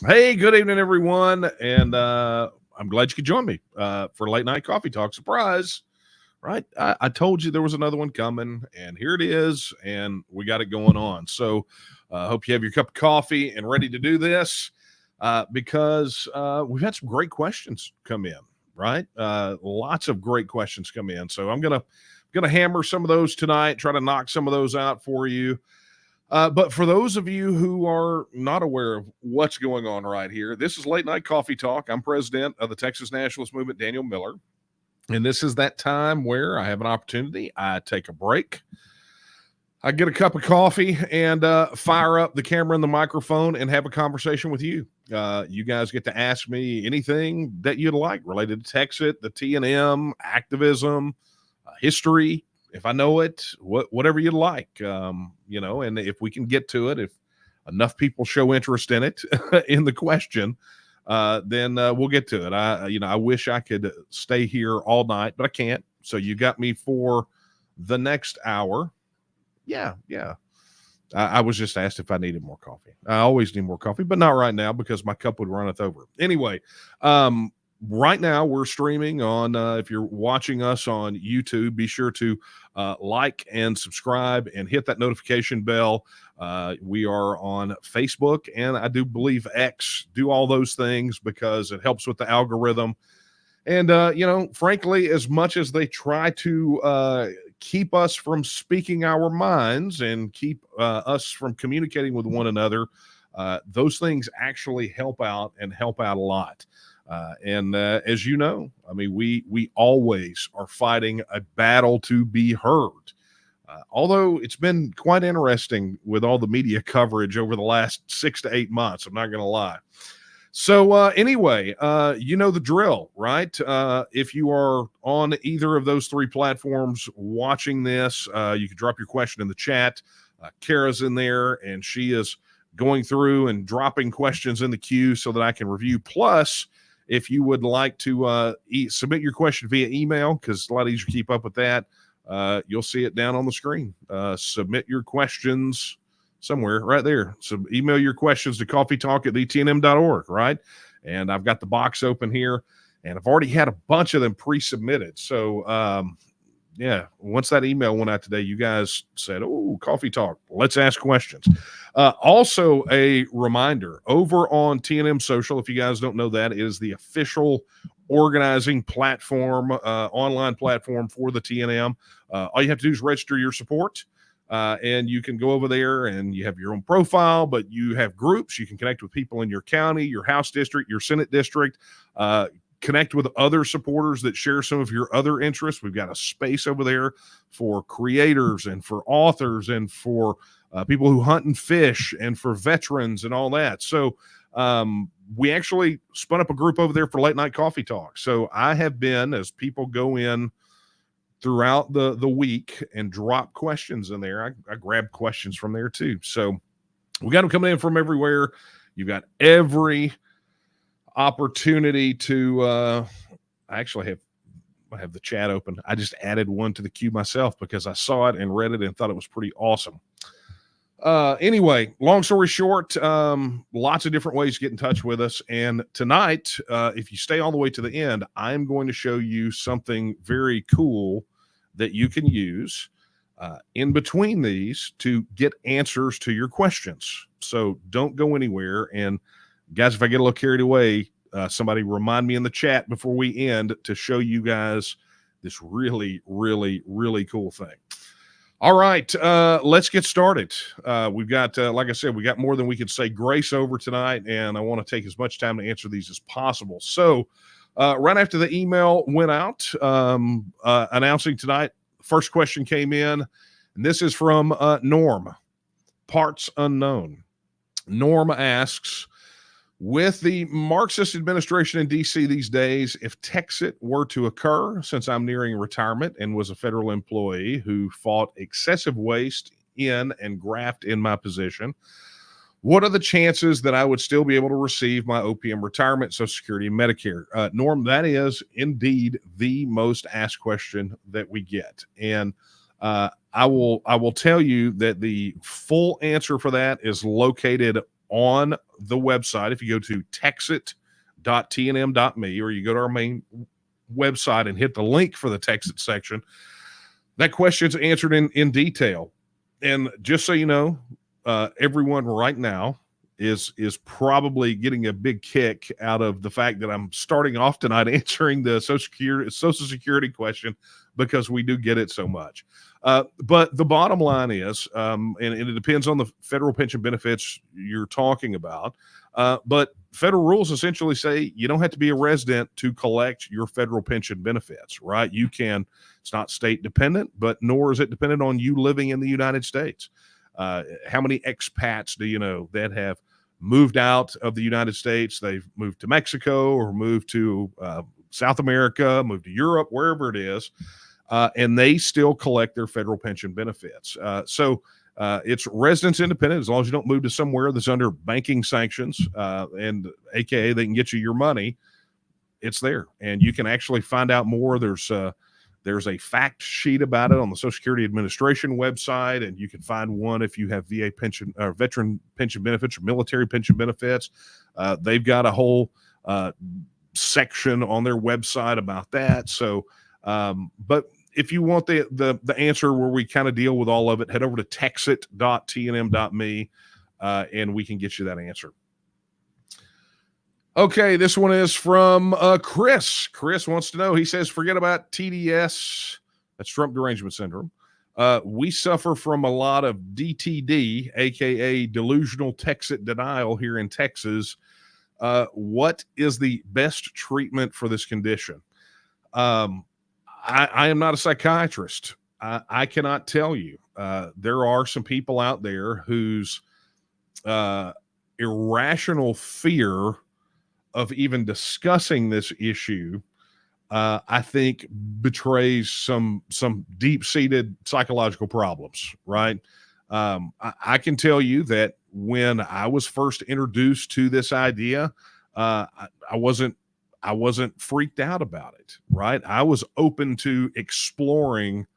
Hey, good evening, everyone. And I'm glad you could join me for Late Night Coffee Talk. Surprise, right? I told you there was another one coming, and here it is, and we got it going on. So I hope you have your cup of coffee and ready to do this because we've had some great questions come in, right? Lots of great questions come in. So I'm gonna hammer some of those tonight, try to knock some of those out for you. But for those of you who are not aware of what's going on right here, this is Late Night Coffee Talk. I'm president of the Texas Nationalist Movement, Daniel Miller. And this is that time where I have an opportunity. I take a break. I get a cup of coffee and fire up the camera and the microphone and have a conversation with you. You guys get to ask me anything that you'd like related to TEXIT, the TNM, activism, history, if I know it, whatever you'd like, and if we can get to it, if enough people show interest in it, in the question, then we'll get to it. I wish I could stay here all night, but I can't. So you got me for the next hour. Yeah. I was just asked if I needed more coffee. I always need more coffee, but not right now because my cup would runneth over. Anyway, right now we're streaming on if you're watching us on YouTube, be sure to like and subscribe and hit that notification bell. We are on Facebook and I do believe X. Do all those things because it helps with the algorithm. And frankly, as much as they try to keep us from speaking our minds and keep us from communicating with one another, those things actually help out and help out a lot. And as you know, I mean, we always are fighting a battle to be heard. Although it's been quite interesting with all the media coverage over the last 6 to 8 months, I'm not going to lie. So anyway, you know the drill, right? If you are on either of those three platforms watching this, you can drop your question in the chat. Kara's in there, and she is going through and dropping questions in the queue so that I can review. Plus, if you would like to submit your question via email, because it's a lot easier to keep up with that, you'll see it down on the screen. Submit your questions somewhere right there. So email your questions to coffeetalk@tnm.org, right? And I've got the box open here, and I've already had a bunch of them pre-submitted. So, once that email went out today, you guys said, oh, Coffee Talk, let's ask questions. Also, a reminder, over on Tnm Social, if you guys don't know, that is the official organizing platform, online platform for the TNM. All you have to do is register your support. And you can go over there and you have your own profile, but you have groups. You can connect with people in your county, your House district, your Senate district, connect with other supporters that share some of your other interests. We've got a space over there for creators and for authors and for people who hunt and fish and for veterans and all that. So we actually spun up a group over there for Late Night Coffee Talk. So I have been, as people go in throughout the week and drop questions in there, I grab questions from there too. So we got them coming in from everywhere. You've got every opportunity to I actually have the chat open. I just added one to the queue myself because I saw it and read it and thought it was pretty awesome. Anyway, long story short, lots of different ways to get in touch with us. And tonight, if you stay all the way to the end, I'm going to show you something very cool that you can use in between these to get answers to your questions. So don't go anywhere. And guys, if I get a little carried away, somebody remind me in the chat before we end to show you guys this really, really, really cool thing. All right, let's get started. We've got, like I said, we got more than we could say grace over tonight, and I want to take as much time to answer these as possible. So right after the email went out announcing tonight, first question came in, and this is from Norm, Parts Unknown. Norm asks, with the Marxist administration in D.C. these days, if TEXIT were to occur, since I'm nearing retirement and was a federal employee who fought excessive waste in and graft in my position, what are the chances that I would still be able to receive my OPM retirement, Social Security, and Medicare? Norm, that is indeed the most asked question that we get. And I will tell you that the full answer for that is located on the website. If you go to texit.tnm.me, or you go to our main website and hit the link for the Texit section, that question's answered in detail. And just so you know, everyone right now is probably getting a big kick out of the fact that I'm starting off tonight answering the Social Security question, because we do get it so much. But the bottom line is, and it depends on the federal pension benefits you're talking about, but federal rules essentially say you don't have to be a resident to collect your federal pension benefits, right? You can, it's not state dependent, but nor is it dependent on you living in the United States. How many expats do you know that have moved out of the United States? They've moved to Mexico, or moved to South America, moved to Europe, wherever it is, and they still collect their federal pension benefits. So it's residence independent, as long as you don't move to somewhere that's under banking sanctions, and AKA they can get you your money. It's there, and you can actually find out more. There's a fact sheet about it on the Social Security Administration website, and you can find one if you have VA pension or veteran pension benefits or military pension benefits. They've got a whole section on their website about that. So, but if you want the answer where we kind of deal with all of it, head over to texit.tnm.me, and we can get you that answer. Okay, this one is from Chris. Chris wants to know, he says, forget about TDS, that's Trump Derangement Syndrome. We suffer from a lot of DTD, aka delusional Texit denial here in Texas. What is the best treatment for this condition? I am not a psychiatrist. I cannot tell you. There are some people out there whose irrational fear of even discussing this issue, I think betrays some deep-seated psychological problems, right? I can tell you that when I was first introduced to this idea, I wasn't freaked out about it, right? I was open to exploring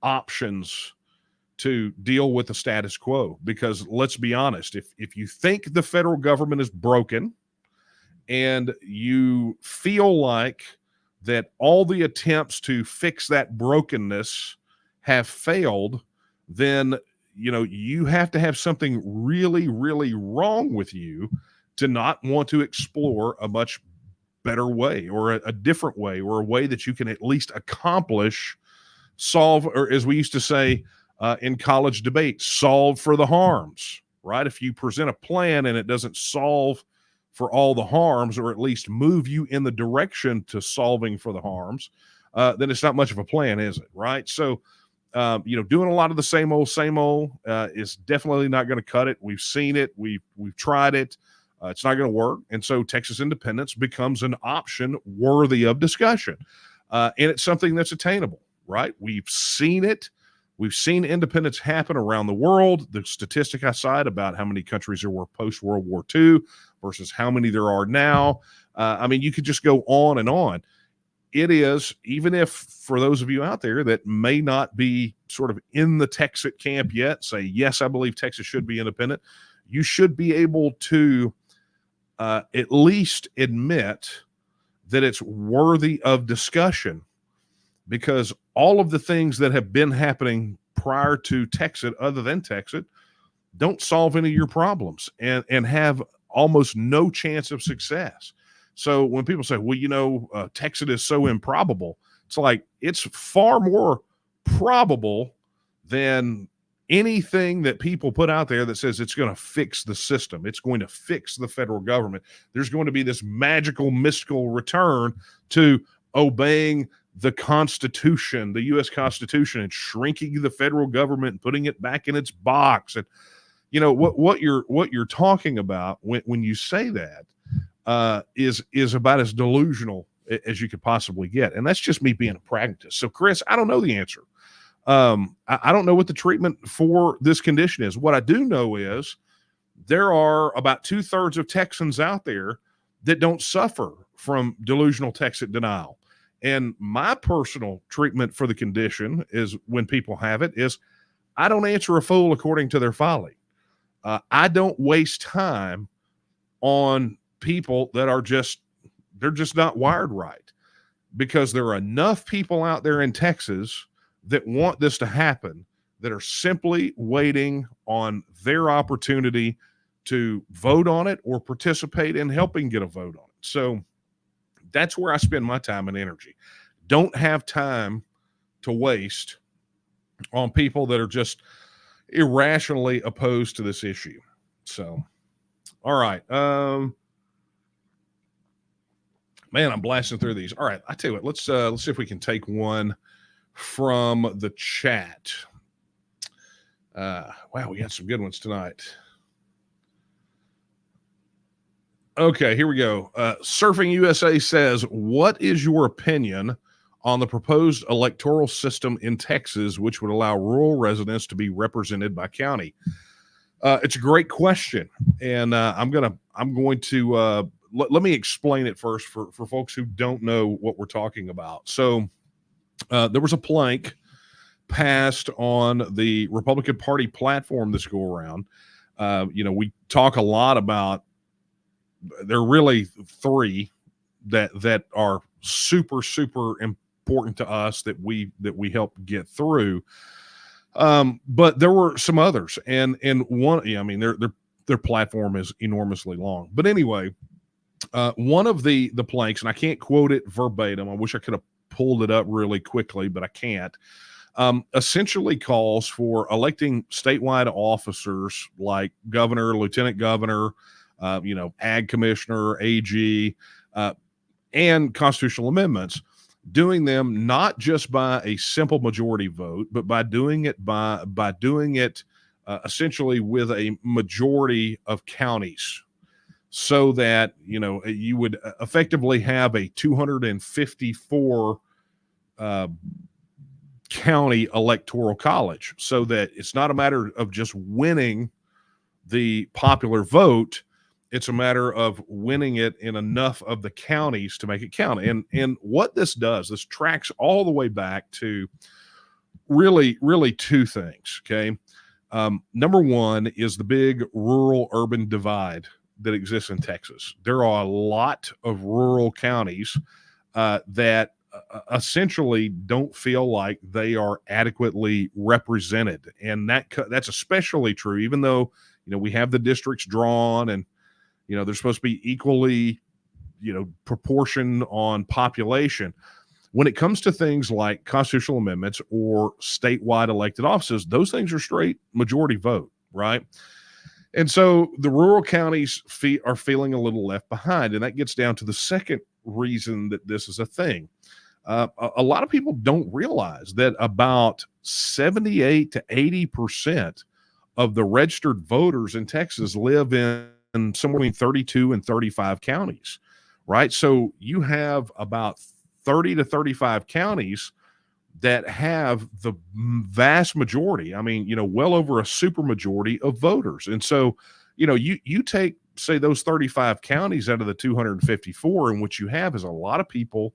options to deal with the status quo, because let's be honest, if you think the federal government is broken, and you feel like that all the attempts to fix that brokenness have failed, then you have to have something really, really wrong with you to not want to explore a much better way, or a different way, or a way that you can at least accomplish, solve, or as we used to say in college debate, solve for the harms, right? If you present a plan and it doesn't solve for all the harms, or at least move you in the direction to solving for the harms, then it's not much of a plan, is it? Right? So, doing a lot of the same old is definitely not going to cut it. We've seen it. We've tried it. It's not going to work. And so Texas independence becomes an option worthy of discussion. And it's something that's attainable, right? We've seen it. We've seen independence happen around the world. The statistic I cite about how many countries there were post-World War II versus how many there are now. You could just go on and on. It is, even if for those of you out there that may not be sort of in the Texit camp yet, say, yes, I believe Texas should be independent, you should be able to at least admit that it's worthy of discussion, because all of the things that have been happening prior to Texit, other than Texit, don't solve any of your problems and have almost no chance of success. So when people say, well, Texit is so improbable, it's like, it's far more probable than anything that people put out there that says it's going to fix the system. It's going to fix the federal government. There's going to be this magical, mystical return to obeying the Constitution, the U.S. Constitution, and shrinking the federal government and putting it back in its box. And what you're talking about when you say that is about as delusional as you could possibly get. And that's just me being a pragmatist. So, Chris, I don't know the answer. I don't know what the treatment for this condition is. What I do know is there are about 2/3 of Texans out there that don't suffer from delusional Texit denial. And my personal treatment for the condition is, when people have it, is I don't answer a fool according to their folly. I don't waste time on people that are they're just not wired right, because there are enough people out there in Texas that want this to happen, that are simply waiting on their opportunity to vote on it or participate in helping get a vote on it. So that's where I spend my time and energy. Don't have time to waste on people that are just irrationally opposed to this issue. So, all right. Man, I'm blasting through these. All right, I tell you what, let's see if we can take one from the chat. Wow, we got some good ones tonight. Okay, here we go. Surfing USA says, what is your opinion on the proposed electoral system in Texas, which would allow rural residents to be represented by county? It's a great question, and I'm going to let me explain it first for folks who don't know what we're talking about. So there was a plank passed on the Republican Party platform this go around. We talk a lot about, there are really three that are super, super important to us that we help get through. But there were some others, and one, I mean, their platform is enormously long. But anyway, one of the planks, and I can't quote it verbatim. I wish I could have pulled it up really quickly, but I can't. Essentially calls for electing statewide officers like governor, lieutenant governor, ag commissioner, AG, and constitutional amendments, doing them not just by a simple majority vote, but by doing it essentially with a majority of counties, so that you would effectively have a 254 county electoral college, so that it's not a matter of just winning the popular vote. It's a matter of winning it in enough of the counties to make it count. And what this does, this tracks all the way back to really two things. Okay. Number one is the big rural urban divide that exists in Texas. There are a lot of rural counties that essentially don't feel like they are adequately represented. And that's especially true, even though, we have the districts drawn, and they're supposed to be equally, proportion on population. When it comes to things like constitutional amendments or statewide elected offices, those things are straight majority vote, right? And so the rural counties are feeling a little left behind. And that gets down to the second reason that this is a thing. A lot of people don't realize that about 78 to 80% of the registered voters in Texas live in somewhere between 32 and 35 counties, right? So you have about 30 to 35 counties that have the vast majority. I mean, well over a super majority of voters. And so, you take, say, those 35 counties out of the 254, and what you have is a lot of people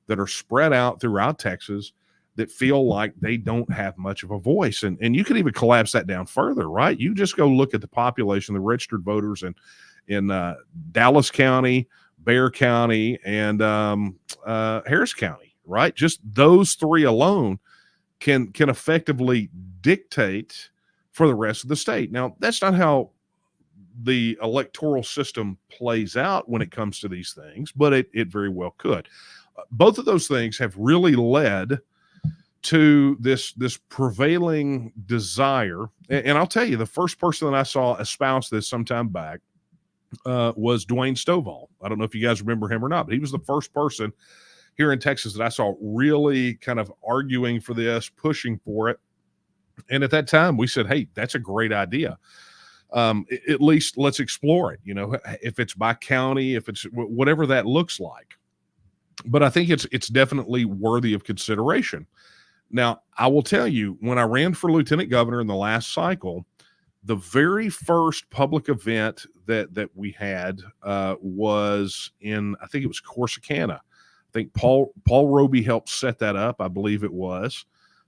that are spread out throughout Texas that feel like they don't have much of a voice. And you can even collapse that down further, right? You just go look at the population, the registered voters in Dallas County, Bexar County, and Harris County, right? Just those three alone can effectively dictate for the rest of the state. Now, that's not how the electoral system plays out when it comes to these things, but it very well could. Both of those things have really led to this prevailing desire. And I'll tell you, the first person that I saw espouse this sometime back was Dwayne Stovall. I don't know if you guys remember him or not, but he was the first person here in Texas that I saw really kind of arguing for this, pushing for it. And at that time, we said, hey, that's a great idea. At least let's explore it, if it's by county, if it's whatever that looks like. But I think it's definitely worthy of consideration. Now, I will tell you, when I ran for lieutenant governor in the last cycle, the very first public event that we had was in, I think it was Corsicana. I think Paul Roby helped set that up, I believe it was.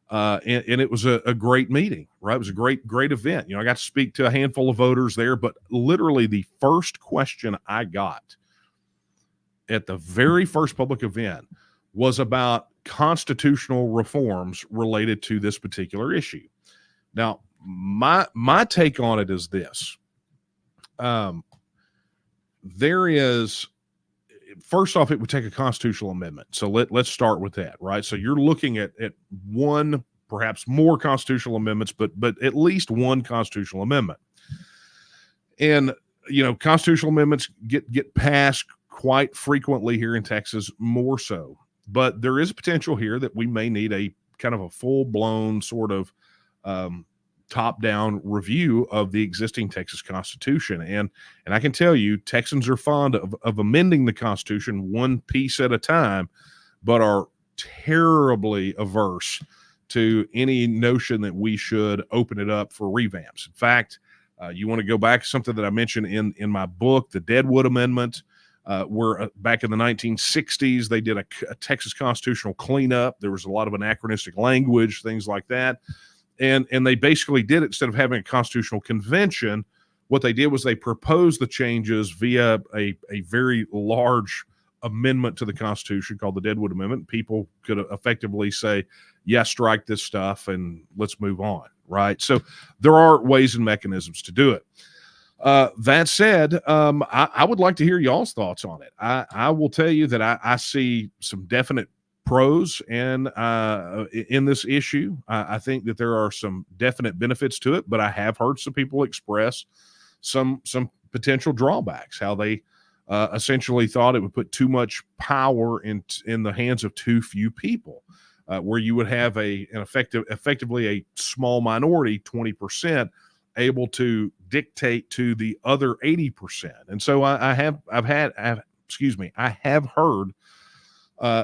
And it was a great meeting, right? It was a great event. I got to speak to a handful of voters there, but literally the first question I got at the very first public event was about constitutional reforms related to this particular issue. Now, my take on it is this. There is, first off, it would take a constitutional amendment. So let's start with that, right? So you're looking at one, perhaps more constitutional amendments, but at least one constitutional amendment. And, constitutional amendments get passed quite frequently here in Texas, more so. But there is a potential here that we may need a kind of a full-blown sort of top-down review of the existing Texas Constitution. And I can tell you, Texans are fond of amending the Constitution one piece at a time, but are terribly averse to any notion that we should open it up for revamps. In fact, you want to go back to something that I mentioned in my book, the Deadwood Amendment, where back in the 1960s, they did a Texas constitutional cleanup. There was a lot of anachronistic language, things like that. And they basically did it, instead of having a constitutional convention, what they did was they proposed the changes via a very large amendment to the Constitution called the Deadwood Amendment. People could effectively say, yeah, strike this stuff and let's move on, right? So there are ways and mechanisms to do it. That said, I would like to hear y'all's thoughts on it. I will tell you that I see some definite pros and in this issue. I think that there are some definite benefits to it, but I have heard some people express some potential drawbacks, how they essentially thought it would put too much power in the hands of too few people, where you would have effectively a small minority, 20%, able to dictate to the other 80%. And so I have heard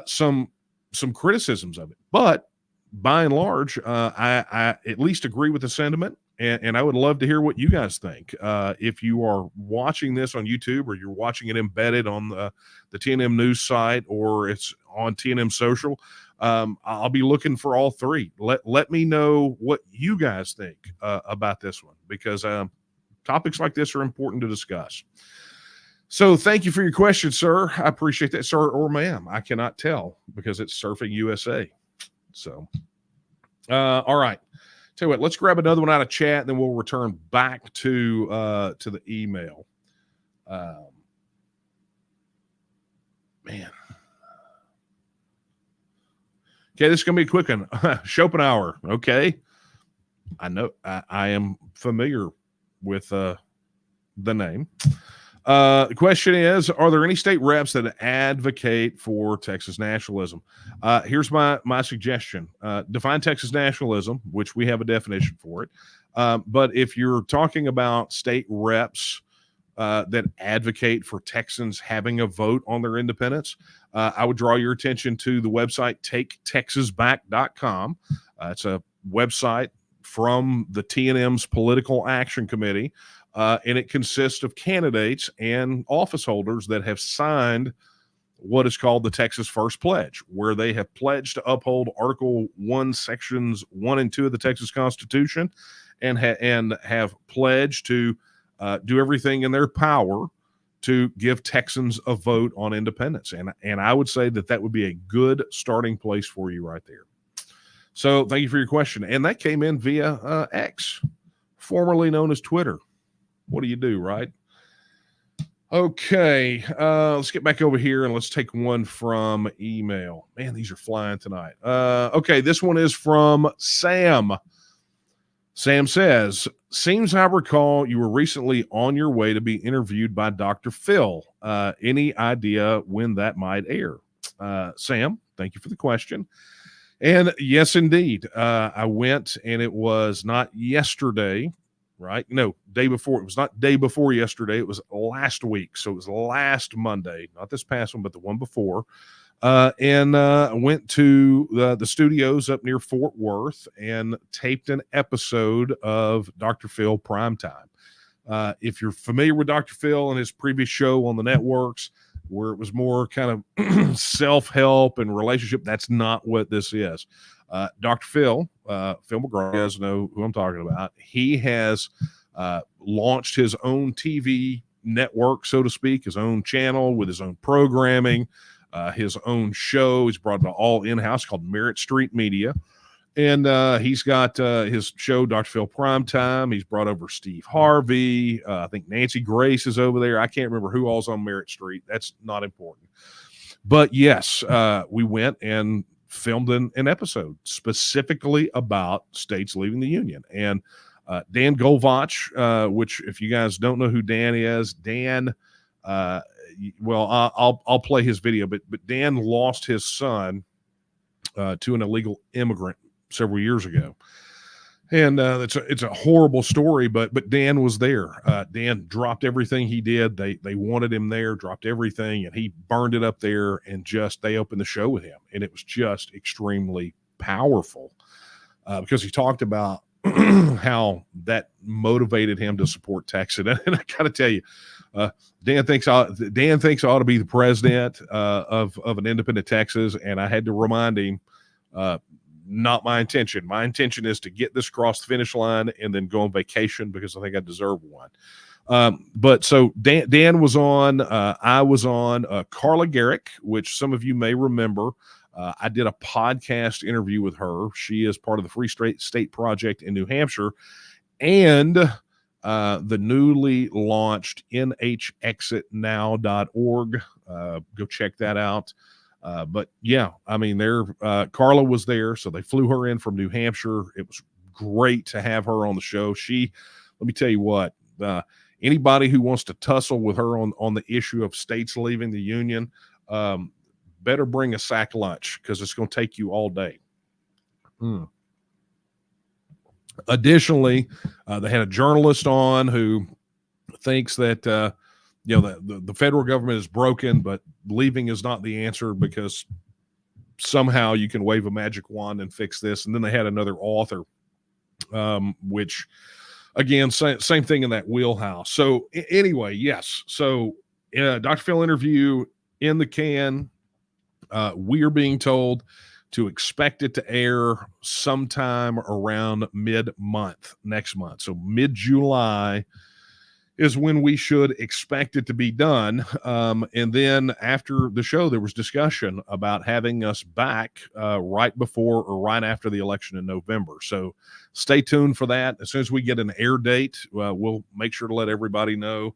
some criticisms of it, but by and large, I at least agree with the sentiment, and I would love to hear what you guys think. If you are watching this on YouTube, or you're watching it embedded on the TNM news site, or it's on Tnm Social, I'll be looking for all three. Let me know what you guys think about this one, because topics like this are important to discuss. So thank you for your question, sir. I appreciate that, sir or ma'am. I cannot tell because it's Surfing USA. So, all right. Tell you what, let's grab another one out of chat, and then we'll return back to the email. Man. Okay, this is going to be a quick one. Schopenhauer. Okay. I know I am familiar with the name. The question is, are there any state reps that advocate for Texas nationalism? Here's my suggestion. Define Texas nationalism, which we have a definition for it. But if you're talking about state reps that advocate for Texans having a vote on their independence, I would draw your attention to the website taketexasback.com. It's a website from the TNM's Political Action Committee. And it consists of candidates and office holders that have signed what is called the Texas First Pledge, where they have pledged to uphold Article 1, Sections 1 and 2 of the Texas Constitution, and have pledged to do everything in their power to give Texans a vote on independence. And I would say that would be a good starting place for you right there. So thank you for your question. And that came in via X, formerly known as Twitter. What do you do, right? Okay, let's get back over here and let's take one from email. Man, these are flying tonight. Okay, this one is from Sam. Sam says, seems I recall you were recently on your way to be interviewed by Dr. Phil. Any idea when that might air? Sam, thank you for the question. And yes, indeed, I went, and it was not yesterday. Right? No, day before. It was not day before yesterday. It was last week. So it was last Monday, not this past one, but the one before. And I went to the studios up near Fort Worth and taped an episode of Dr. Phil Primetime. If you're familiar with Dr. Phil and his previous show on the networks, where it was more kind of self-help and relationship, that's not what this is. Dr. Phil Phil McGraw, you guys know who I'm talking about. He has launched his own TV network, so to speak, his own channel with his own programming, his own show. He's brought it all in-house called Merit Street Media. And he's got his show, Dr. Phil Primetime. He's brought over Steve Harvey. I think Nancy Grace is over there. I can't remember who all's on Merit Street. That's not important. But yes, we went and filmed an episode specifically about states leaving the Union. And Dan Golvach, which if you guys don't know who Dan is, Dan, well, I'll play his video, but Dan lost his son to an illegal immigrant several years ago. And it's a horrible story, but Dan was there. Dan dropped everything he did. They wanted him there, dropped everything, and he burned it up there, and they opened the show with him. And it was just extremely powerful because he talked about how that motivated him to support TEXIT. And I got to tell you, Dan thinks I ought to be the president of an independent Texas, and I had to remind him, not my intention. My intention is to get this across the finish line and then go on vacation because I think I deserve one. But so Dan was on, I was on, Carla Garrick, which some of you may remember. I did a podcast interview with her. She is part of the Free State Project in New Hampshire and the newly launched nhexitnow.org. Go check that out. But yeah, I mean, Carla was there, so they flew her in from New Hampshire. It was great to have her on the show. Let me tell you what, anybody who wants to tussle with her on the issue of states leaving the Union, better bring a sack lunch because it's going to take you all day. Additionally, they had a journalist on who thinks that, the federal government is broken, but leaving is not the answer because somehow you can wave a magic wand and fix this. And then they had another author, which again, same thing in that wheelhouse. So anyway, yes. So Dr. Phil interview in the can. We are being told to expect it to air sometime around mid-month next month. So mid-July is when we should expect it to be done. And then after the show, there was discussion about having us back right before or right after the election in November. So stay tuned for that. As soon as we get an air date, we'll make sure to let everybody know.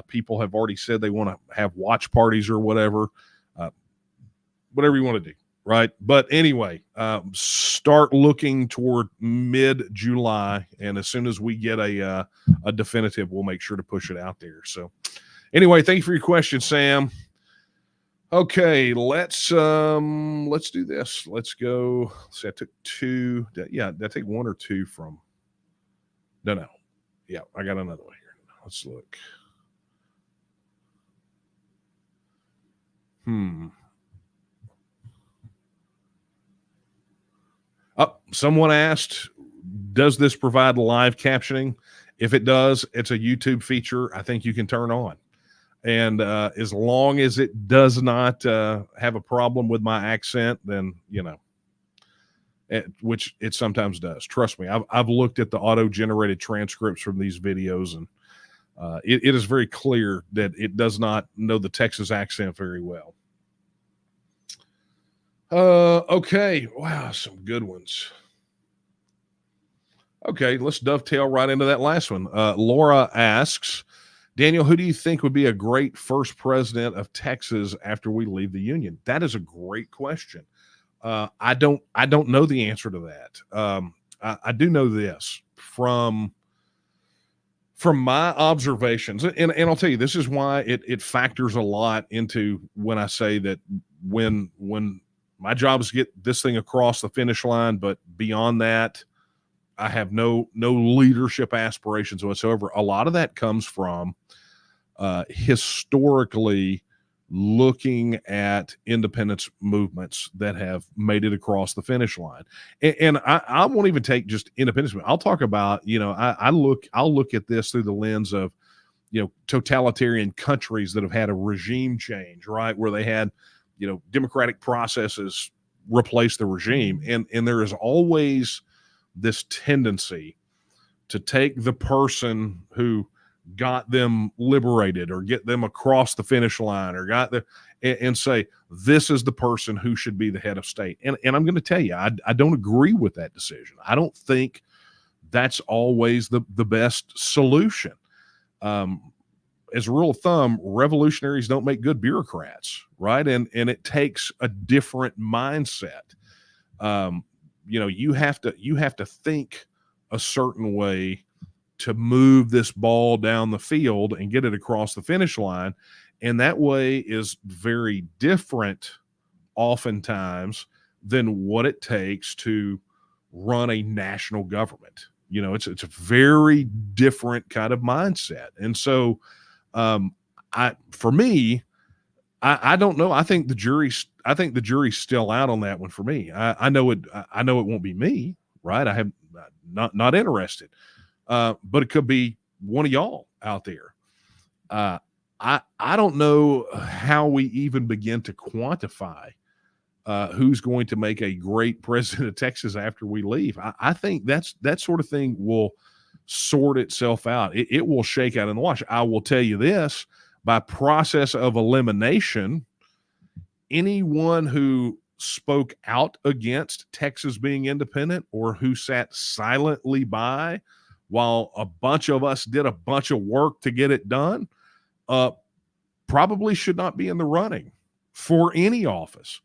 People have already said they want to have watch parties or whatever you want to do. Right. But anyway, start looking toward mid-July. And as soon as we get a definitive, we'll make sure to push it out there. So anyway, thank you for your question, Sam. Okay, let's do this. Let's go. See, I took two. Yeah, did I take one or two from? No. Yeah, I got another one here. Let's look. Someone asked, does this provide live captioning? If it does, it's a YouTube feature I think you can turn on. And as long as it does not have a problem with my accent, then, which it sometimes does. Trust me, I've looked at the auto-generated transcripts from these videos, and it is very clear that it does not know the Texas accent very well. Okay. Wow, some good ones. Okay, let's dovetail right into that last one. Laura asks, Daniel, who do you think would be a great first president of Texas after we leave the Union? That is a great question. I don't know the answer to that. I do know this from my observations, and I'll tell you, this is why it factors a lot into when I say that when my job is to get this thing across the finish line, but beyond that, I have no leadership aspirations whatsoever. A lot of that comes from historically looking at independence movements that have made it across the finish line. And I won't even take just independence. I'll talk about, I'll look at this through the lens of, totalitarian countries that have had a regime change, right? Where they had, democratic processes replace the regime. And there is always this tendency to take the person who got them liberated or get them across the finish line or got the and say, this is the person who should be the head of state. And I'm going to tell you, I don't agree with that decision. I don't think that's always the best solution. As a rule of thumb, revolutionaries don't make good bureaucrats, right? And it takes a different mindset. You have to think a certain way to move this ball down the field and get it across the finish line. And that way is very different oftentimes than what it takes to run a national government. It's a very different kind of mindset. And so I don't know. I think the jury's still out on that one for me. I know it won't be me, right? I have not interested. But it could be one of y'all out there. I don't know how we even begin to quantify who's going to make a great president of Texas after we leave. I think that sort of thing will sort itself out. It will shake out in the wash. I will tell you this, by process of elimination, anyone who spoke out against Texas being independent or who sat silently by while a bunch of us did a bunch of work to get it done, probably should not be in the running for any office.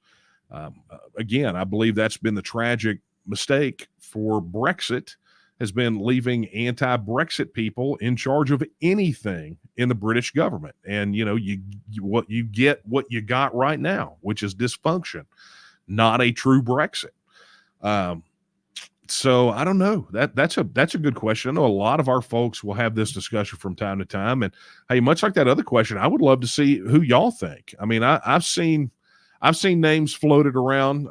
Again, I believe that's been the tragic mistake for Brexit, has been leaving anti-Brexit people in charge of anything in the British government. And, you get what you got right now, which is dysfunction, not a true Brexit. So I don't know. That's a good question. I know a lot of our folks will have this discussion from time to time. And hey, much like that other question, I would love to see who y'all think. I mean, I've seen names floated around.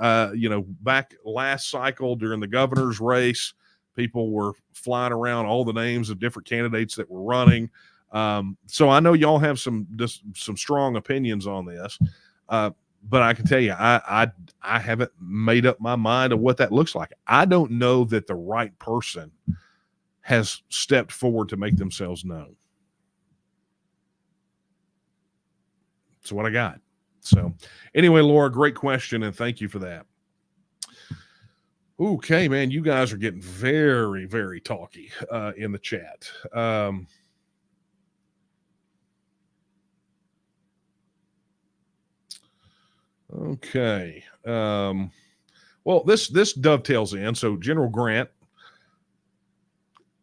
Back last cycle during the governor's race, people were flying around all the names of different candidates that were running. So I know y'all have some strong opinions on this. But I can tell you, I haven't made up my mind of what that looks like. I don't know that the right person has stepped forward to make themselves known. That's what I got. So anyway, Laura, great question, and thank you for that. Okay, man, you guys are getting very, very talky in the chat. Okay. Well, this dovetails in. So General Grant,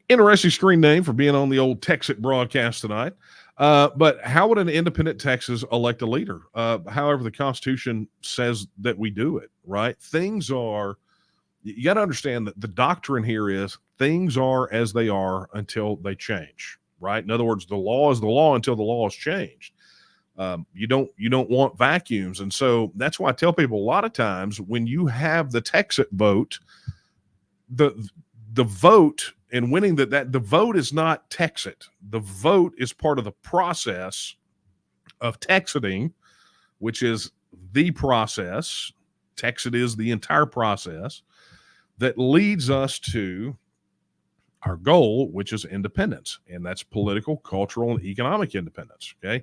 interesting screen name for being on the old TEXIT broadcast tonight. But how would an independent Texas elect a leader? However, the Constitution says that we do it, right? You got to understand that the doctrine here is things are as they are until they change, right? In other words, the law is the law until the law is changed. You don't want vacuums. And so that's why I tell people a lot of times when you have the TEXIT vote, the vote and winning the vote is not TEXIT. The vote is part of the process of TEXITing, which is the process. TEXIT is the entire process that leads us to our goal, which is independence. And that's political, cultural, and economic independence. Okay.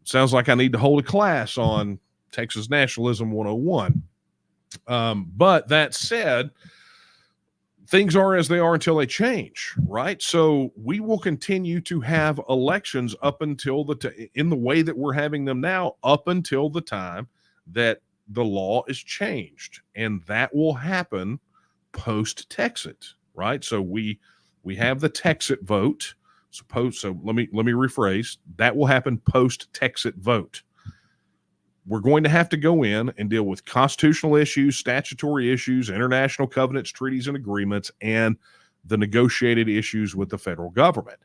Sounds like I need to hold a class on Texas Nationalism 101. But that said, things are as they are until they change, right? So we will continue to have elections up until in the way that we're having them now, up until the time that the law is changed. And that will happen post-Texit, right? So we have the Texit vote. So let me rephrase. That will happen post-Texit vote. We're going to have to go in and deal with constitutional issues, statutory issues, international covenants, treaties, and agreements, and the negotiated issues with the federal government.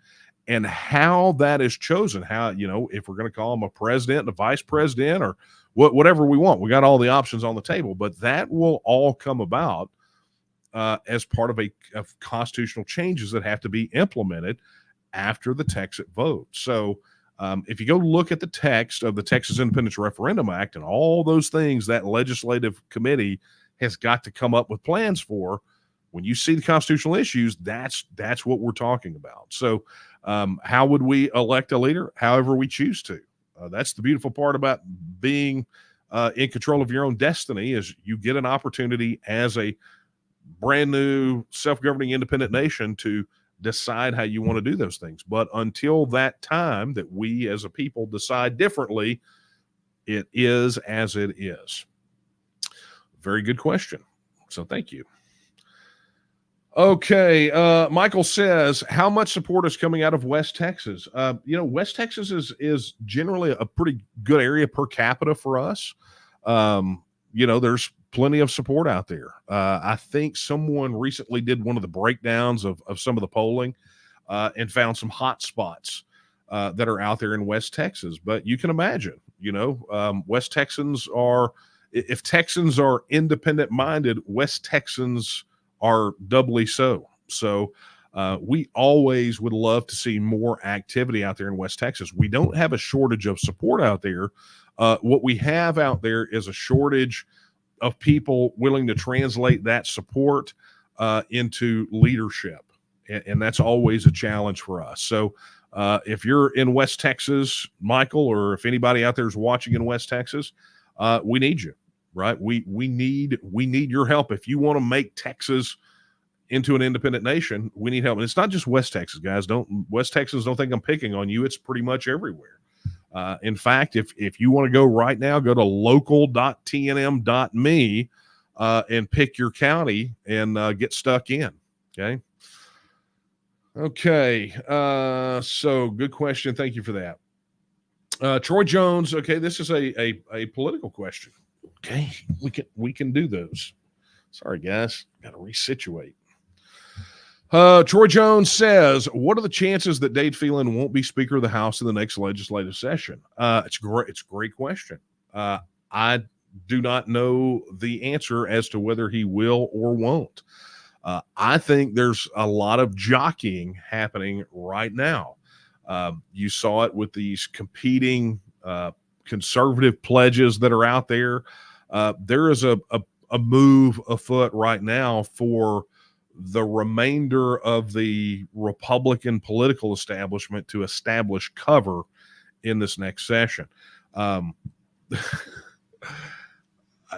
And how that is chosen, if we're going to call them a president and a vice president or whatever we want, we got all the options on the table, but that will all come about as part of constitutional changes that have to be implemented after the Texit vote. So if you go look at the text of the Texas Independence Referendum Act and all those things that legislative committee has got to come up with plans for, when you see the constitutional issues, that's what we're talking about. So how would we elect a leader? However we choose to. That's the beautiful part about being in control of your own destiny, is you get an opportunity as a brand new self-governing independent nation to decide how you want to do those things. But until that time that we as a people decide differently, it is as it is. Very good question. So thank you. Okay. Michael says, how much support is coming out of West Texas? West Texas is generally a pretty good area per capita for us. There's plenty of support out there. I think someone recently did one of the breakdowns of some of the polling and found some hot spots that are out there in West Texas. But you can imagine, West Texans are, if Texans are independent minded, West Texans are doubly so. So we always would love to see more activity out there in West Texas. We don't have a shortage of support out there. What we have out there is a shortage of people willing to translate that support into leadership. And that's always a challenge for us. So if you're in West Texas, Michael, or if anybody out there is watching in West Texas, we need you, right? We need your help. If you want to make Texas into an independent nation, we need help. And it's not just West Texas, guys. West Texans don't think I'm picking on you. It's pretty much everywhere. In fact, if you want to go right now, go to local.tnm.me and pick your county and get stuck in. Okay. Okay. So good question. Thank you for that. Troy Jones. Okay. This is a political question. Okay. We can do those. Sorry, guys. Got to resituate. Troy Jones says, what are the chances that Dade Finley won't be Speaker of the House in the next legislative session? It's a great question. I do not know the answer as to whether he will or won't. I think there's a lot of jockeying happening right now. You saw it with these competing conservative pledges that are out there. There is a move afoot right now for the remainder of the Republican political establishment to establish cover in this next session.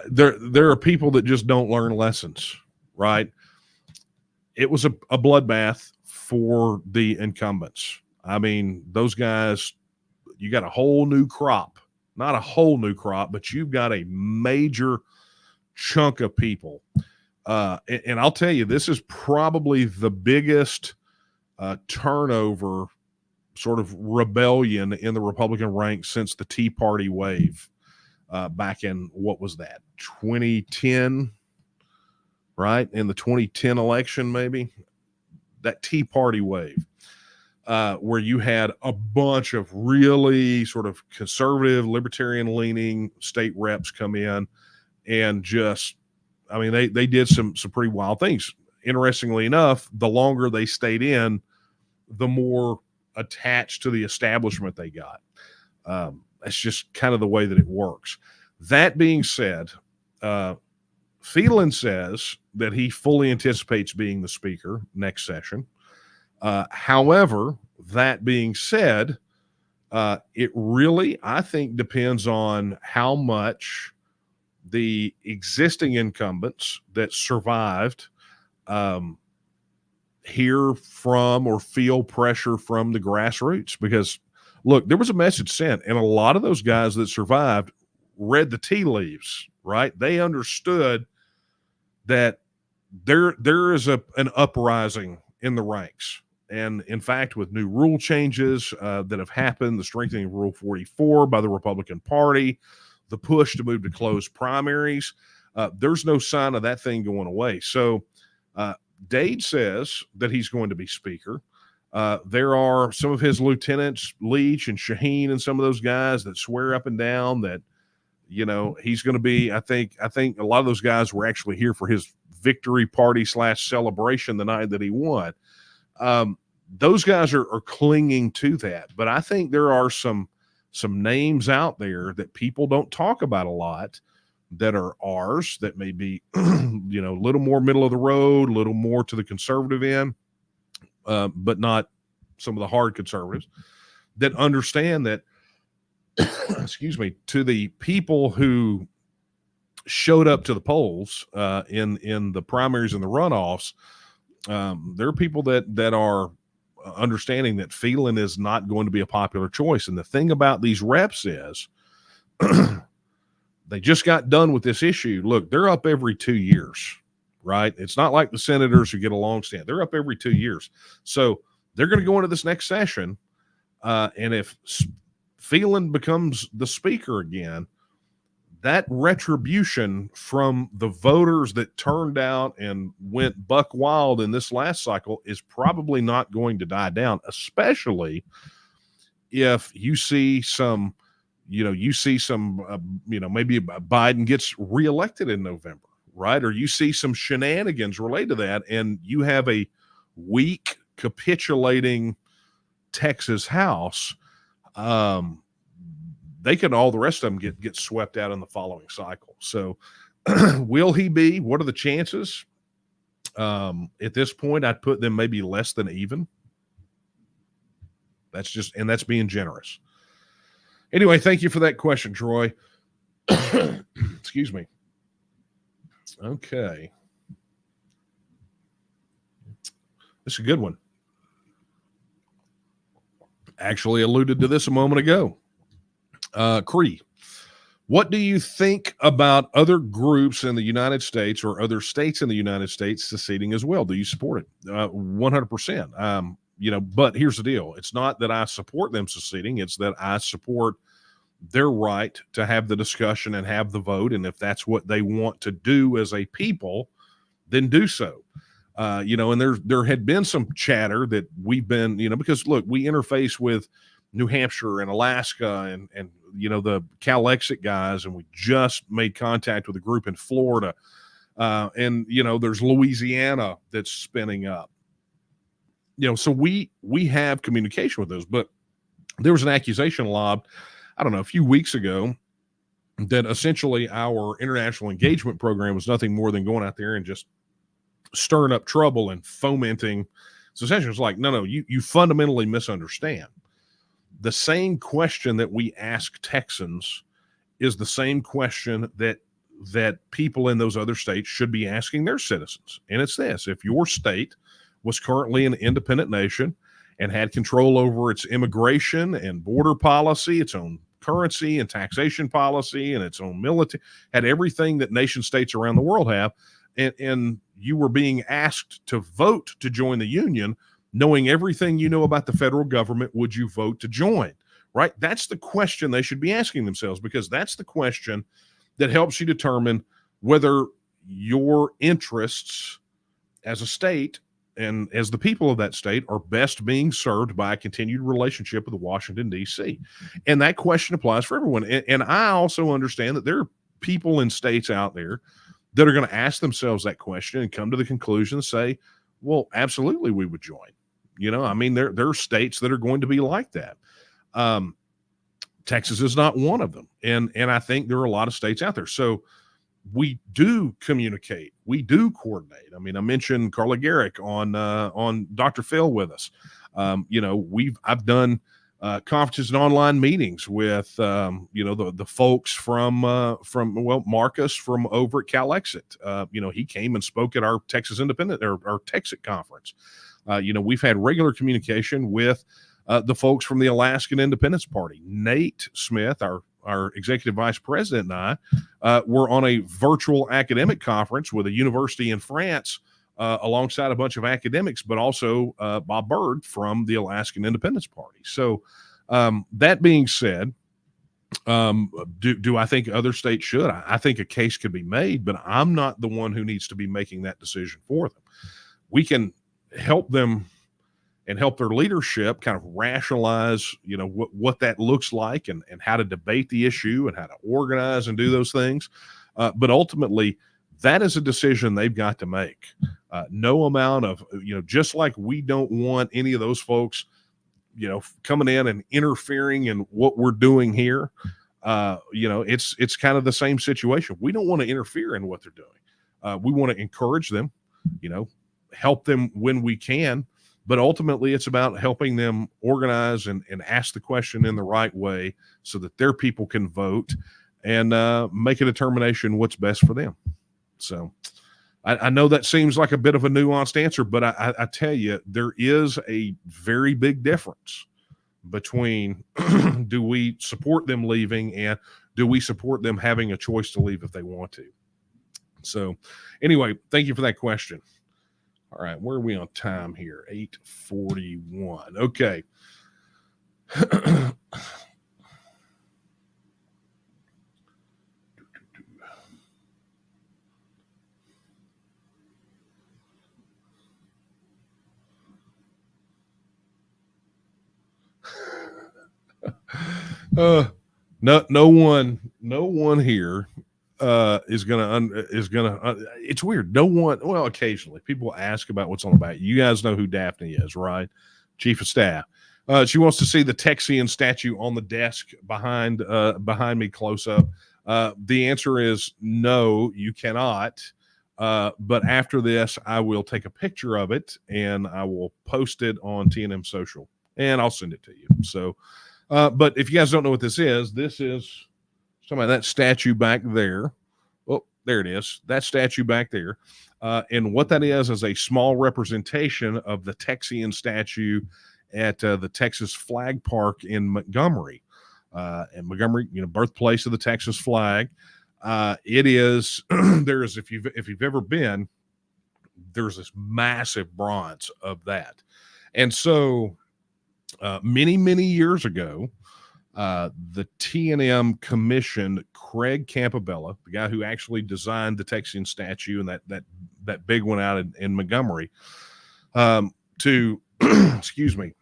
There are people that just don't learn lessons, right? It was a bloodbath for the incumbents. I mean, those guys, you got a whole new crop, not a whole new crop, but you've got a major chunk of people. And I'll tell you, this is probably the biggest turnover sort of rebellion in the Republican ranks since the Tea Party wave back in, what was that, 2010, right? In the 2010 election, maybe, that Tea Party wave, where you had a bunch of really sort of conservative, libertarian-leaning state reps come in and just, I mean, they did some pretty wild things. Interestingly enough, the longer they stayed in, the more attached to the establishment they got. That's just kind of the way that it works. That being said, Phelan says that he fully anticipates being the speaker next session. However, that being said, it really, I think, depends on how much the existing incumbents that survived hear from or feel pressure from the grassroots. Because, look, there was a message sent, and a lot of those guys that survived read the tea leaves, right? They understood that there is an uprising in the ranks. And in fact, with new rule changes that have happened, the strengthening of Rule 44 by the Republican Party, the push to move to closed primaries, there's no sign of that thing going away. So Dade says that he's going to be speaker. There are some of his lieutenants, Leach and Shaheen, and some of those guys that swear up and down that, you know, he's going to be, I think a lot of those guys were actually here for his victory party / celebration the night that he won. Those guys are clinging to that. But I think there are some names out there that people don't talk about a lot that are ours, that may be, you know, a little more middle of the road, a little more to the conservative end, but not some of the hard conservatives, that understand that, excuse me, to the people who showed up to the polls in the primaries and the runoffs, there are people that are understanding that Phelan is not going to be a popular choice. And the thing about these reps is they just got done with this issue. Look, they're up every 2 years, right? It's not like the senators who get a long stand. They're up every 2 years. So they're going to go into this next session. And if Phelan becomes the speaker again, that retribution from the voters that turned out and went buck wild in this last cycle is probably not going to die down, especially if you see some, maybe Biden gets reelected in November, right? Or you see some shenanigans related to that, and you have a weak, capitulating Texas House. They could, all the rest of them get swept out in the following cycle. So will he be? What are the chances? At this point, I'd put them maybe less than even. That's being generous. Anyway, thank you for that question, Troy. Excuse me. Okay. This is a good one. Actually alluded to this a moment ago. Cree, what do you think about other groups in the United States or other states in the United States seceding as well? Do you support it? 100%. But here's the deal. It's not that I support them seceding. It's that I support their right to have the discussion and have the vote. And if that's what they want to do as a people, then do so. And there had been some chatter that we've been, because look, we interface with New Hampshire and Alaska and the TEXIT guys, and we just made contact with a group in Florida. There's Louisiana that's spinning up. So we have communication with those, but there was an accusation lobbed, I don't know, a few weeks ago, that essentially our international engagement program was nothing more than going out there and just stirring up trouble and fomenting. So essentially it's like, no, you fundamentally misunderstand. The same question that we ask Texans is the same question that people in those other states should be asking their citizens. And it's this: if your state was currently an independent nation and had control over its immigration and border policy, its own currency and taxation policy, and its own military, had everything that nation states around the world have, and you were being asked to vote to join the union, knowing everything you know about the federal government, would you vote to join? Right? That's the question they should be asking themselves, because that's the question that helps you determine whether your interests as a state and as the people of that state are best being served by a continued relationship with Washington, D.C. And that question applies for everyone. And I also understand that there are people in states out there that are going to ask themselves that question and come to the conclusion and say, well, absolutely, we would join. There are states that are going to be like that. Texas is not one of them. And I think there are a lot of states out there. So we do communicate. We do coordinate. I mentioned Carla Garrick on Dr. Phil with us. I've done conferences and online meetings with, the folks from Marcus from over at TEXIT. He came and spoke at our Texas Independent or our TEXIT conference. We've had regular communication with the folks from the Alaskan Independence Party. Nate Smith, our executive vice president, and I were on a virtual academic conference with a university in France alongside a bunch of academics, but also Bob Byrd from the Alaskan Independence Party. So that being said, do I think other states should? I think a case could be made, but I'm not the one who needs to be making that decision for them. We can help them and help their leadership kind of rationalize, what that looks like and how to debate the issue and how to organize and do those things. But ultimately, that is a decision they've got to make. No amount of, just like we don't want any of those folks, coming in and interfering in what we're doing here. It's kind of the same situation. We don't want to interfere in what they're doing. We want to encourage them, help them when we can, but ultimately it's about helping them organize and ask the question in the right way so that their people can vote and make a determination what's best for them. So I know that seems like a bit of a nuanced answer, but I tell you, there is a very big difference between do we support them leaving and do we support them having a choice to leave if they want to. So anyway, thank you for that question. All right, where are we on time here? 8:41. Okay. No one here is gonna it's weird. No one, well, occasionally people ask about what's on the back. You guys know who Daphne is, right? Chief of Staff. She wants to see the Texian statue on the desk behind me close up. The answer is no, you cannot. But after this, I will take a picture of it and I will post it on Tnm Social and I'll send it to you. So, but if you guys don't know what this is somebody, that statue back there. Oh, there it is. That statue back there. And what that is a small representation of the Texian statue at the Texas Flag Park in Montgomery. And Montgomery, birthplace of the Texas flag. It is there's if you've ever been, there's this massive bronze of that. And so many years ago, the TNM commissioned Craig Campobella, the guy who actually designed the Texian statue and that big one out in Montgomery, to excuse me,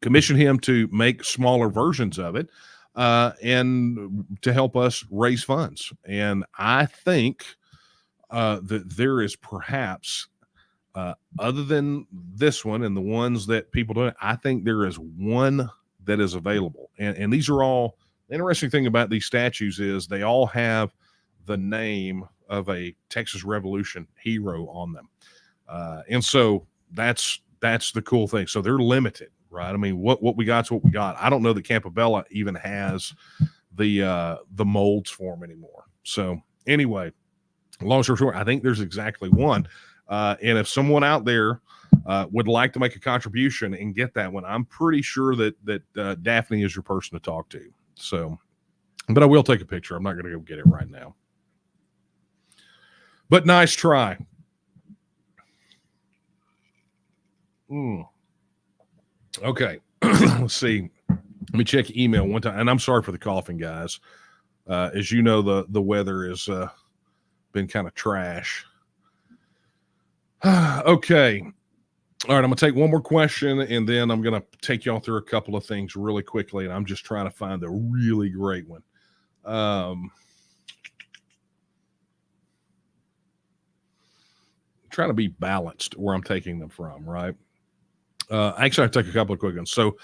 commission him to make smaller versions of it and to help us raise funds. And I think that there is perhaps other than this one and the ones that people do, I think there is one that is available. And these are all, the interesting thing about these statues is they all have the name of a Texas Revolution hero on them. And so that's the cool thing. So they're limited, right? I mean, what we got is what we got. I don't know that Campobella even has the molds for them anymore. So anyway, long story short, I think there's exactly one. And if someone out there would like to make a contribution and get that one, I'm pretty sure that Daphne is your person to talk to. So, but I will take a picture. I'm not going to go get it right now. But nice try. Okay. Let's see. Let me check email one time. And I'm sorry for the coughing, guys. As you know, the weather has been kind of trash. Okay. All right. I'm going to take one more question and then I'm going to take y'all through a couple of things really quickly. And I'm just trying to find a really great one. Trying to be balanced where I'm taking them from, right? Actually, I'll take a couple of quick ones. So,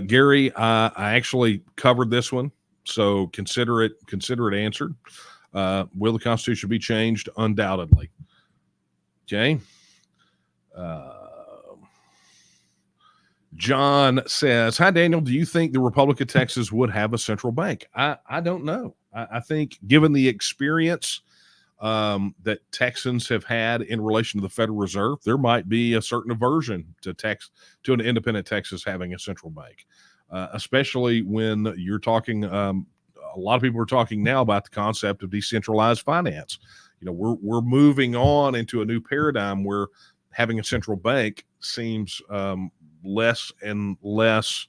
Gary, I actually covered this one. So consider it answered. Will the Constitution be changed? Undoubtedly. Okay. John says, hi, Daniel. Do you think the Republic of Texas would have a central bank? I don't know. I think given the experience that Texans have had in relation to the Federal Reserve, there might be a certain aversion to an independent Texas having a central bank, especially when you're talking. A lot of people are talking now about the concept of decentralized finance. We're moving on into a new paradigm where having a central bank seems less and less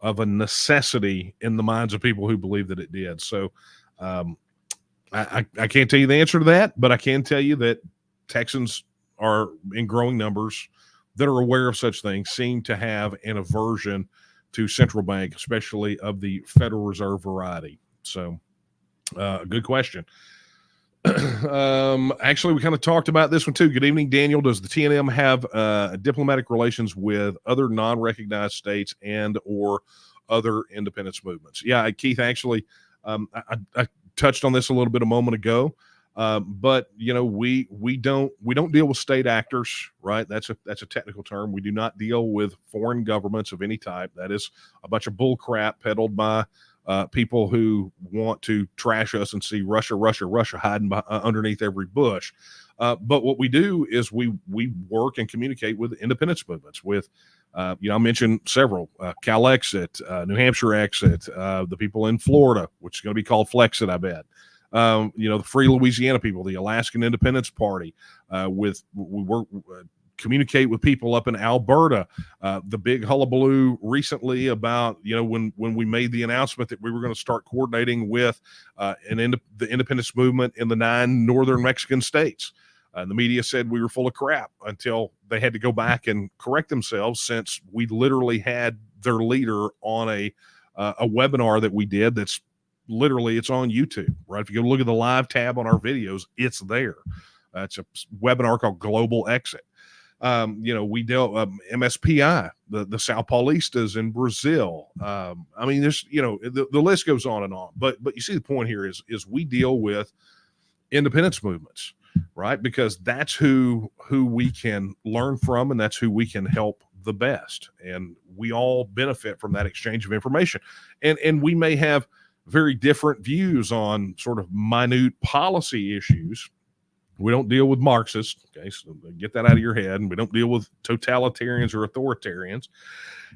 of a necessity in the minds of people who believe that it did. So I can't tell you the answer to that, but I can tell you that Texans are in growing numbers that are aware of such things, seem to have an aversion to central bank, especially of the Federal Reserve variety. So good question. Actually, we kind of talked about this one too. Good evening, Daniel. Does the TNM have diplomatic relations with other non-recognized states and or other independence movements? Yeah, Keith, actually, I touched on this a little bit a moment ago. But we don't deal with state actors, right? That's a technical term. We do not deal with foreign governments of any type. That is a bunch of bull crap peddled by people who want to trash us and see Russia hiding underneath every bush. But what we do is we work and communicate with independence movements. With I mentioned several: Cal Exit, New Hampshire Exit, the people in Florida, which is going to be called Flexit, I bet. The Free Louisiana people, the Alaskan Independence Party. We work, communicate with people up in Alberta. The big hullabaloo recently about when we made the announcement that we were going to start coordinating with the independence movement in the 9 northern Mexican states. The media said we were full of crap until they had to go back and correct themselves, since we literally had their leader on a webinar that we did. That's literally, it's on YouTube, right? If you go look at the live tab on our videos, it's there. It's a webinar called Global Exit. We dealt MSPI, the Sao Paulistas in Brazil. There's the list goes on and on. But you see the point here is we deal with independence movements, right? Because that's who we can learn from, and that's who we can help the best. And we all benefit from that exchange of information. And we may have very different views on sort of minute policy issues. We don't deal with Marxists, okay? So get that out of your head. And we don't deal with totalitarians or authoritarians.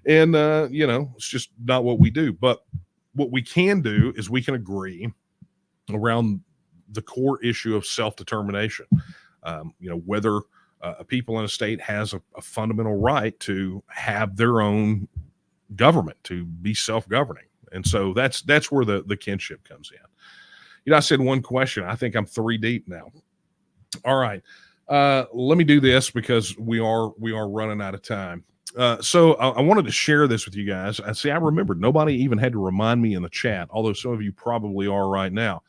And, it's just not what we do. But what we can do is we can agree around the core issue of self-determination. Whether a people in a state has a fundamental right to have their own government, to be self-governing. And so that's where the kinship comes in. I said one question. I think I'm 3 deep now. All right. Let me do this because we are running out of time. So I wanted to share this with you guys. I remembered nobody even had to remind me in the chat, although some of you probably are right now.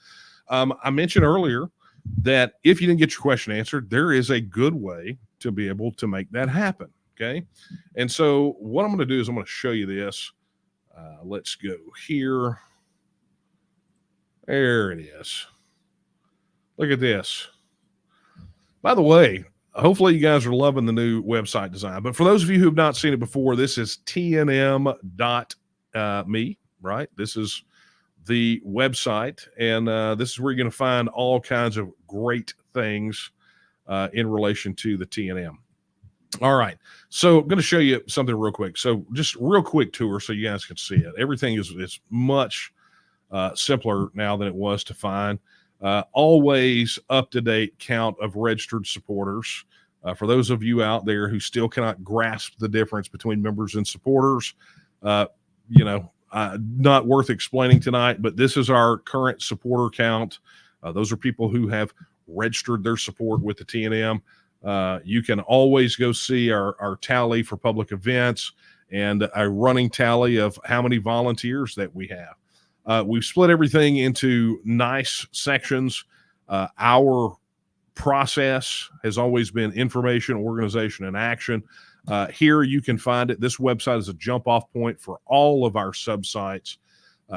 I mentioned earlier that if you didn't get your question answered, there is a good way to be able to make that happen. Okay. And so what I'm going to do is I'm going to show you this. Let's go here. There it is. Look at this. By the way, hopefully you guys are loving the new website design. But for those of you who have not seen it before, this is tnm.me, right? This is the website. And this is where you're going to find all kinds of great things in relation to the TNM. All right. So I'm going to show you something real quick. So just real quick tour so you guys can see it. Everything is much simpler now than it was to find. Always up-to-date count of registered supporters. For those of you out there who still cannot grasp the difference between members and supporters, not worth explaining tonight, but this is our current supporter count. Those are people who have registered their support with the TNM. You can always go see our tally for public events and a running tally of how many volunteers that we have. We've split everything into nice sections. Our process has always been information, organization, and action. Here you can find it. This website is a jump-off point for all of our subsites.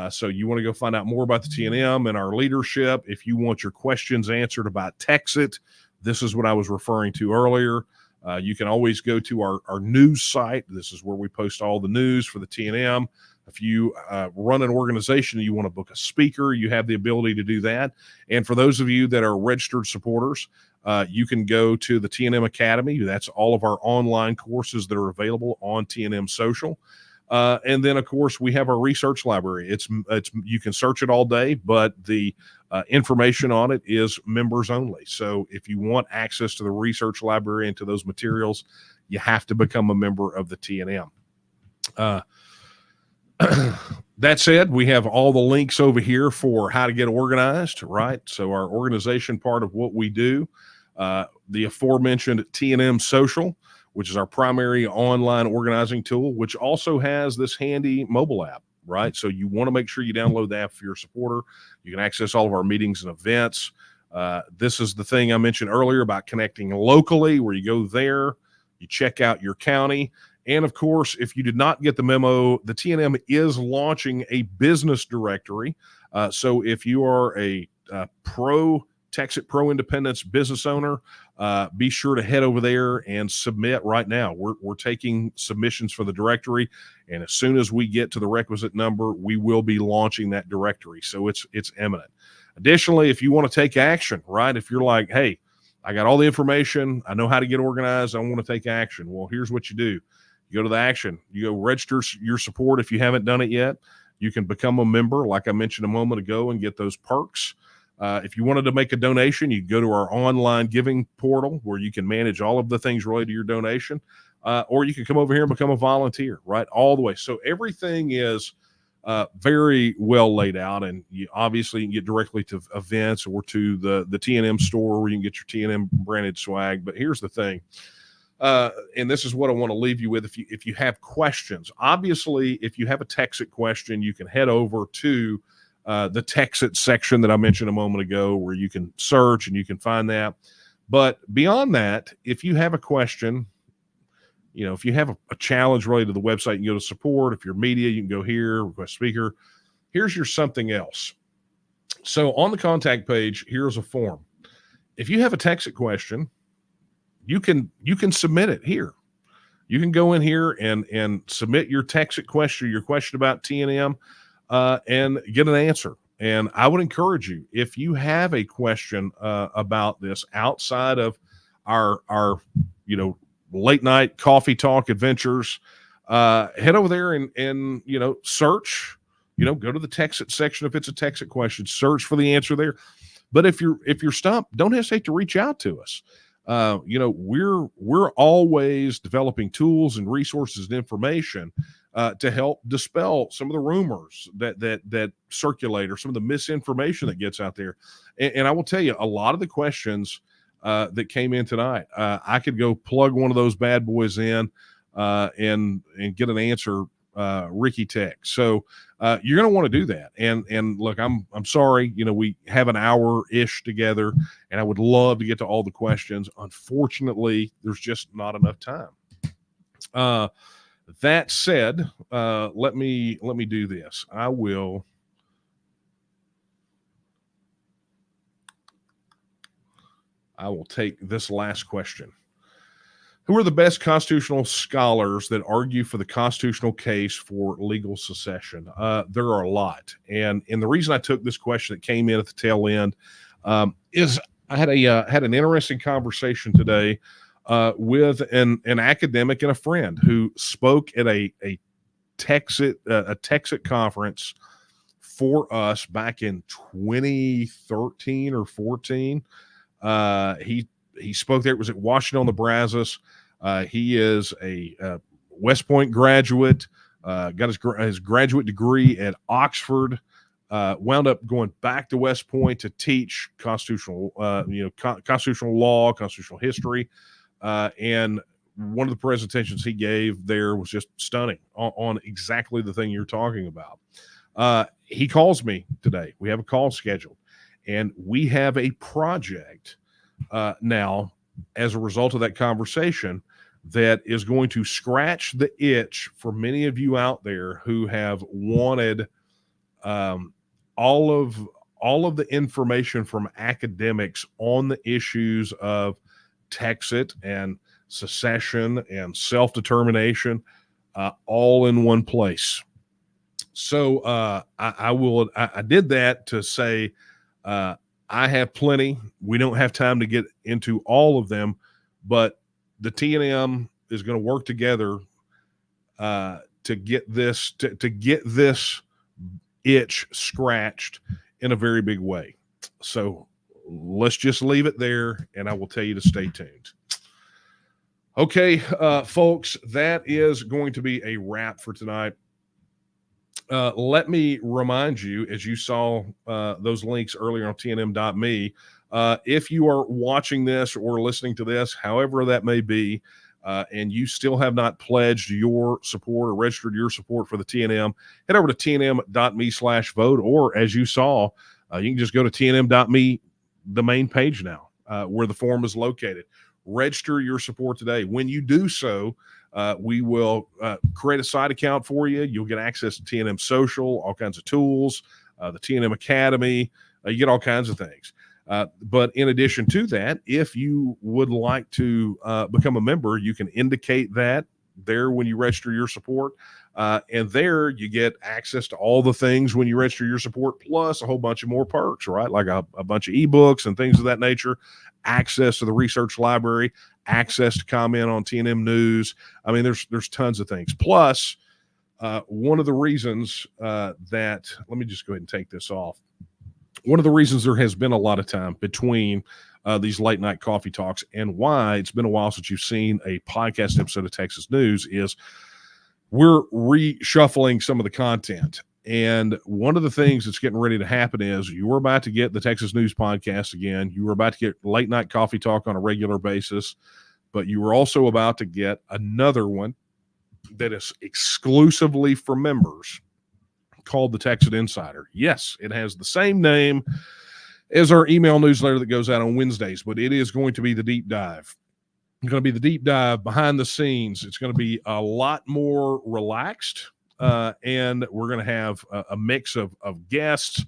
So you want to go find out more about the TNM and our leadership. If you want your questions answered about TEXIT, this is what I was referring to earlier. You can always go to our news site. This is where we post all the news for the TNM. If you run an organization and you want to book a speaker, you have the ability to do that. And for those of you that are registered supporters, you can go to the TNM Academy. That's all of our online courses that are available on TNM Social. And then, of course, we have our research library. It's you can search it all day, but the information on it is members only. So if you want access to the research library and to those materials, you have to become a member of the TNM. That said, we have all the links over here for how to get organized, right? So our organization part of what we do, the aforementioned TNM Social, which is our primary online organizing tool, which also has this handy mobile app, right? So you want to make sure you download the app for your supporter. You can access all of our meetings and events. This is the thing I mentioned earlier about connecting locally, where you go there, you check out your county. And of course, if you did not get the memo, the TNM is launching a business directory. So if you are a pro TEXIT, pro independence business owner, be sure to head over there and submit right now. We're taking submissions for the directory, and as soon as we get to the requisite number, we will be launching that directory. So it's imminent. Additionally, if you want to take action, right? If you're like, hey, I got all the information, I know how to get organized, I want to take action. Well, here's what you do. You go to the action. You go register your support if you haven't done it yet. You can become a member, like I mentioned a moment ago, and get those perks. If you wanted to make a donation, you go to our online giving portal where you can manage all of the things related to your donation, or you can come over here and become a volunteer, right? All the way. So everything is very well laid out, and you obviously can get directly to events or to the TNM store where you can get your TNM branded swag. But here's the thing. And this is what I want to leave you with. If you have questions, obviously, if you have a TEXIT question, you can head over to the TEXIT section that I mentioned a moment ago, where you can search and you can find that. But beyond that, if you have a question, if you have a challenge related to the website, you can go to support. If you're media, you can go here, request speaker. Here's your something else. So on the contact page, here's a form. If you have a TEXIT question, you can submit it here. You can go in here and submit your TEXIT question, your question about TNM, and get an answer. And I would encourage you, if you have a question about this outside of our late night coffee talk adventures, head over there and search. Go to the TEXIT section if it's a TEXIT question. Search for the answer there. But if you're stumped, don't hesitate to reach out to us. We're always developing tools and resources and information to help dispel some of the rumors that circulate, or some of the misinformation that gets out there. And I will tell you, a lot of the questions that came in tonight, I could go plug one of those bad boys in and get an answer, Ricky Tech. So you're going to want to do that. And look, I'm sorry, we have an hour-ish together, and I would love to get to all the questions. Unfortunately, there's just not enough time. That said, let me do this. I will take this last question. Who are the best constitutional scholars that argue for the constitutional case for legal secession? There are a lot. And the reason I took this question that came in at the tail end is I had an interesting conversation today with an academic and a friend who spoke at a TEXIT conference for us back in 2013 or 14. He spoke there. It was at Washington on the Brazos. He is a West Point graduate, got his graduate degree at Oxford, wound up going back to West Point to teach constitutional law, constitutional history. And one of the presentations he gave there was just stunning on exactly the thing you're talking about. He calls me today. We have a call scheduled, and we have a project now as a result of that conversation that is going to scratch the itch for many of you out there who have wanted all of the information from academics on the issues of TEXIT and secession and self-determination, all in one place. So I did that to say, I have plenty. We don't have time to get into all of them, but the TNM is going to work together to get this itch scratched in a very big way. So let's just leave it there, and I will tell you to stay tuned. Okay, folks, that is going to be a wrap for tonight. Let me remind you, as you saw those links earlier on tnm.me, if you are watching this or listening to this, however that may be, and you still have not pledged your support or registered your support for the TNM, head over to tnm.me/vote, or as you saw, you can just go to tnm.me, the main page now, where the form is located. Register your support today. When you do so, we will create a side account for you. You'll get access to TNM Social, all kinds of tools, the TNM Academy. You get all kinds of things. But in addition to that, if you would like to become a member, you can indicate that there when you register your support. And there you get access to all the things when you register your support, plus a whole bunch of more perks, right? Like a bunch of ebooks and things of that nature, access to the research library, access to comment on TNM news. I mean, there's tons of things. Plus, one of the reasons that, let me just go ahead and take this off. One of the reasons there has been a lot of time between these late night coffee talks and why it's been a while since you've seen a podcast episode of Texas News is we're reshuffling some of the content. And one of the things that's getting ready to happen is you're about to get the Texas News podcast again. You were about to get late night coffee talk on a regular basis, but you were also about to get another one that is exclusively for members called the TEXIT Insider. Yes, it has the same name as our email newsletter that goes out on Wednesdays, but it is going to be the deep dive. It's going to be the deep dive behind the scenes. It's going to be a lot more relaxed, and we're going to have a mix of guests,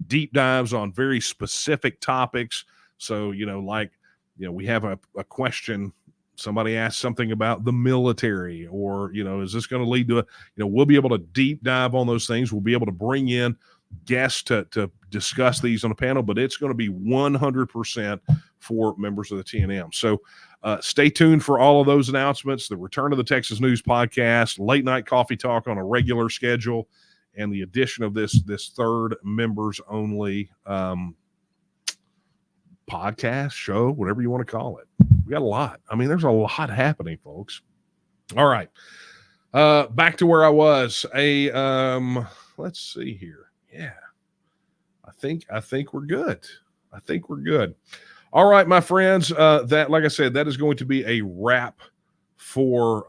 deep dives on very specific topics. So, we have a question. Somebody asked something about the military, or, is this going to lead to we'll be able to deep dive on those things. We'll be able to bring in guests to discuss these on a panel, but it's going to be 100% for members of the TNM. So stay tuned for all of those announcements, the return of the Texas News podcast, late night coffee talk on a regular schedule, and the addition of this third members only podcast show, whatever you want to call it. We got a lot. I mean, there's a lot happening, folks. All right. Back to where I was. Let's see here. Yeah. I think we're good. I think we're good. All right, my friends. That, like I said, that is going to be a wrap for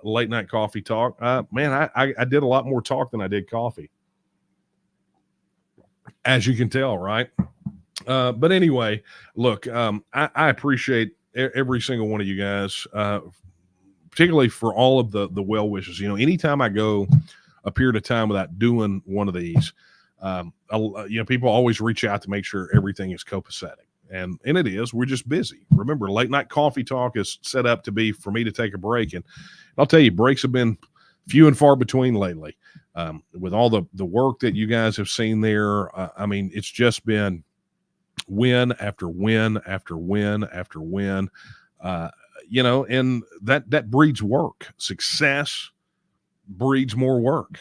late night coffee talk. Man, I did a lot more talk than I did coffee, as you can tell, right? But anyway, look, I appreciate every single one of you guys, particularly for all of the well wishes. Anytime I go a period of time without doing one of these, people always reach out to make sure everything is copacetic. And it is. We're just busy. Remember, late night coffee talk is set up to be for me to take a break. And I'll tell you, breaks have been few and far between lately. With all the work that you guys have seen there, it's just been win after win after win after win. And that breeds work. Success breeds more work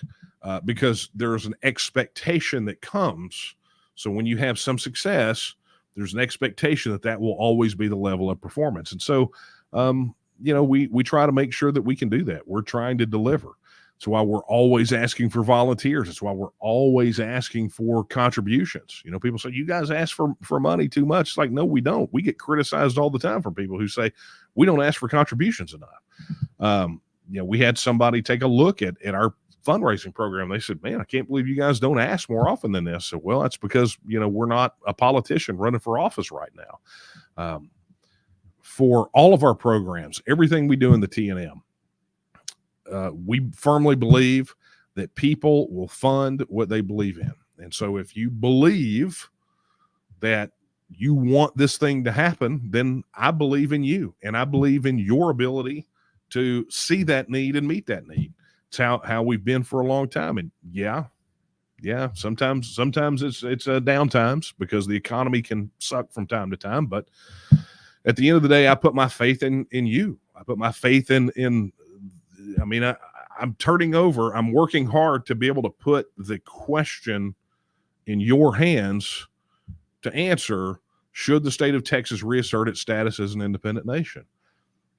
because there's an expectation that comes. So when you have some success, there's an expectation that will always be the level of performance. And so, we try to make sure that we can do that. We're trying to deliver. That's why we're always asking for volunteers. That's why we're always asking for contributions. People say, you guys ask for money too much. It's like, no, we don't. We get criticized all the time from people who say we don't ask for contributions enough. We had somebody take a look at our fundraising program. They said, man, I can't believe you guys don't ask more often than this. So, well, that's because, we're not a politician running for office right now. For all of our programs, everything we do in the TNM, we firmly believe that people will fund what they believe in. And so if you believe that you want this thing to happen, then I believe in you, and I believe in your ability to see that need and meet that need. It's how we've been for a long time. And yeah, sometimes it's down times because the economy can suck from time to time. But at the end of the day, I put my faith in you. I put my faith in I'm turning over. I'm working hard to be able to put the question in your hands to answer, should the state of Texas reassert its status as an independent nation?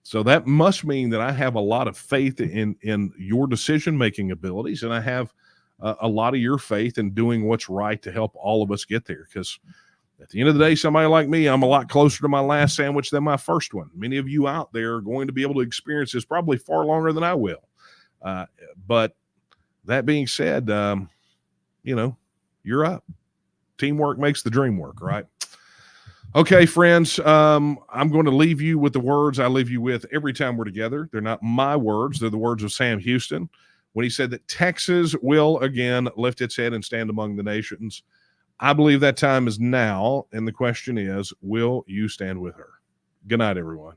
So that must mean that I have a lot of faith in your decision-making abilities, and I have a lot of your faith in doing what's right to help all of us get there. Because at the end of the day, somebody like me, I'm a lot closer to my last sandwich than my first one. Many of you out there are going to be able to experience this probably far longer than I will. But that being said, you're up. Teamwork makes the dream work, right? Okay, friends, I'm going to leave you with the words I leave you with every time we're together. They're not my words. They're the words of Sam Houston. when he said that Texas will again lift its head and stand among the nations. I believe that time is now, and the question is, will you stand with her? Good night, everyone.